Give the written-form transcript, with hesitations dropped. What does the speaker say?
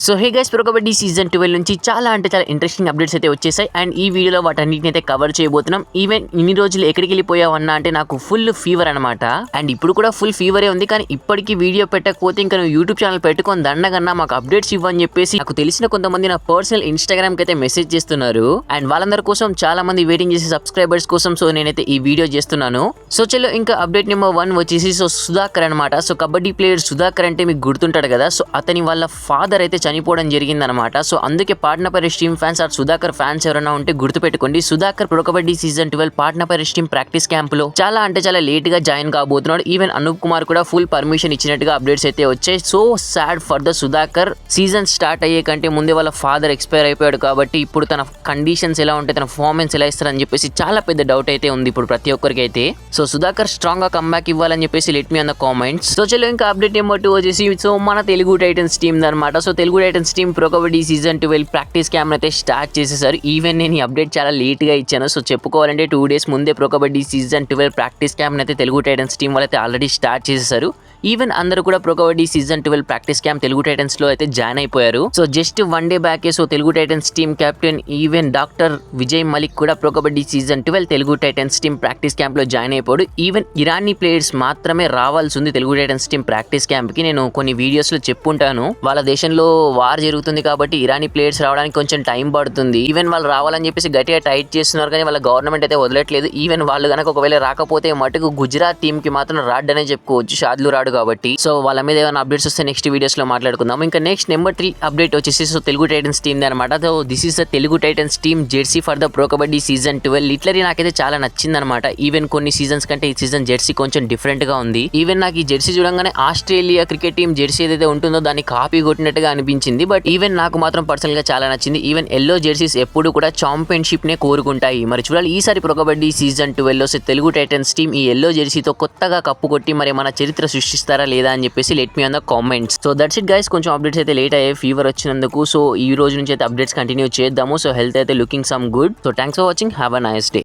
So hey guys, pro Kabaddi season 12 నుంచి చాలా interesting updates అయితే వచ్చేసాయి. అండ్ ఈ వీడియోలో వాటన్నిటిని అయితే కవర్ చేయబోతున్నాం. ఈవెన్ ఇన్ని రోజులు ఎక్కడికి వెళ్ళిపోయావన్నా అంటే నాకు ఫుల్ ఫీవర్ అనమాట. అండ్ ఇప్పుడు కూడా ఫుల్ ఫీవరే ఉంది. కానీ ఇప్పటికీ వీడియో పెట్టకపోతే ఇంకా నువ్వు యూట్యూబ్ ఛానల్ పెట్టుకొని దండగన్నా మాకు అప్డేట్స్ ఇవ్వని చెప్పేసి నాకు తెలిసిన కొంతమంది నా పర్సనల్ ఇన్స్టాగ్రామ్ కి అయితే మెసేజ్ చేస్తున్నారు. అండ్ వాళ్ళందరి కోసం చాలా మంది వెయిటింగ్ చేసే సబ్స్క్రైబర్స్ కోసం సో నేనైతే ఈ వీడియో చేస్తున్నాను. సో చలో ఇంకా అప్డేట్ నెంబర్ 1 వచ్చేసి సో సుధాకర్ అనమాట. సో కబడ్డీ ప్లేయర్ సుధాకర్ అంటే మీకు గుర్తుంటాడు కదా. సో అతని వాళ్ళ ఫాదర్ అయితే చనిపోవడం జరిగిందనమాట. సో అందుకే పాట్నాపల్లి team fans are Sudhakar fans ఎవరైనా ఉంటే గుర్తుపెట్టుకోండి. సుధాకర్ ప్రో కబడ్డీ సీజన్ 12 పాట్నాపల్లి టీమ్ ప్రాక్టీస్ క్యాంప్ లో చాలా లేట్ గా జాయిన్ కాబోతున్నాడు. ఈవెన్ అనూప్ కుమార్ కూడా ఫుల్ పర్మిషన్ ఇచ్చినట్టుగా అప్డేట్స్ అయితే వచ్చాయి. So sad for the Sudhakar. Season start అయ్యే కంటే ముందే వాళ్ళ ఫాదర్ ఎక్స్పైర్ అయిపోయాడు కాబట్టి ఇప్పుడు తన కండిషన్స్ ఎలా ఉంటాయి, తన పర్ఫార్మెన్స్ ఎలా ఇస్తారని చెప్పేసి చాలా పెద్ద డౌట్ అయితే ఉంది ఇప్పుడు ప్రతి ఒక్కరికి అయితే. సో సుధాకర్ స్ట్రాంగ్ గా కంబ్యాక్ ఇవ్వాలని చెప్పేసి let me on the comments. So చలో ఇంకా అప్డేట్ నెంబర్ 2 వచ్చేసి సో మన తెలుగు టైటన్స్ టీమ్ అనమాట. So Telugu Titans team pro Kabaddi season 12 practice camp అయితే స్టార్ట్ చేసేసారు. ఈవెన్ నేను ఈ అప్డేట్ చాలా లేట్ గా ఇచ్చాను. సో చెప్పుకోవాలంటే 2 days ముందే pro Kabaddi season 12 practice camp అయితే తెలుగు టైటన్స్ టీం వాళ్ళైతే ఆల్రెడీ స్టార్ట్ చేసేసారు. ఈవెన్ అందరూ కూడా pro Kabaddi season 12 practice camp Telugu Titans లో అయితే జాయిన్ అయిపోయారు. సో జస్ట్ 1 day బ్యాకే so Telugu Titans team captain even doctor Vijay Malik కూడా pro Kabaddi season 12 Telugu Titans team practice camp లో జాయిన్ అయిపోయాడు. ఈవెన్ ఇరానీ ప్లేయర్స్ మాత్రమే రావాల్సి ఉంది Telugu Titans team practice camp కి. నేను కొన్ని వీడియోస్ లో చెప్పుంటాను, వాళ్ళ దేశంలో వార్ జరుగుతుంది కాబట్టి ఇరానీ ప్లేయర్స్ రావడానికి కొంచెం టైం పడుతుంది. ఈవెన్ వాళ్ళు రావాలని చెప్పేసి గట్టిగా టైట్ చేస్తున్నారు కానీ వాళ్ళ గవర్నమెంట్ అయితే వదలట్లేదు. ఈవెన్ వాళ్ళు కనుక ఒకవేళ రాకపోతే మటుకు గుజరాత్ టీమ్ కి మాత్రం రాడ్ అనే చెప్పుకోవచ్చు, షాద్లు రాడు కాబట్టి. సో వాళ్ళ మీద ఏమైనా అప్డేట్స్ వస్తే నెక్స్ట్ వీడియోస్ లో మాట్లాడుకుందాం. ఇంకా నెక్స్ట్ నెంబర్ 3 అప్డేట్ వచ్చేసి సో తెలుగు టైటన్స్ టీమ్ అనమాట. So this is the Telugu Titans team Jersey for the pro Kabaddi season 12. Literally నాకైతే చాలా నచ్చింది అనమాట. ఈవెన్ కొన్ని సీజన్స్ కంటే ఈ సీజన్ జెర్సీ కొంచెం డిఫరెంట్ గా ఉంది. ఈవెన్ నాకు ఈ జెర్సీ చూడంగానే ఆస్ట్రేలియా క్రికెట్ టీం జెర్సీ ఏదైతే ఉంటుందో దాన్ని కాపీ కొట్టినట్టుగా అనిపించింది. బట్ ఈవెన్ నాకు మాత్రం పర్సనల్ గా చాలా నచ్చింది. ఈవెన్ ఎల్లో జెర్సీస్ ఎప్పుడు కూడా ఛాంపియన్షిప్ నే కోరుకుంటాయి. మరి చూడాలి ఈసారి ప్రో కబడ్డీ సీజన్ 12 లో తెలుగు టైటన్స్ టీమ్ ఈ ఎల్లో జెర్సీతో కొత్తగా కప్పు కొట్టి మరి మన చరిత్ర సృష్టిస్తారా లేదా అని చెప్పేసి let me on the comments. So that's it guys. కొంచెం అప్డేట్స్ అయితే లేట్ అయ్యాయి ఫీవర్ వచ్చినందుకు. సో ఈ రోజు నుంచి అయితే అప్డేట్స్ కంటిన్యూ చేద్దాము. సో హెల్త్ అయితే looking some good. So thanks for watching. Have a nice day.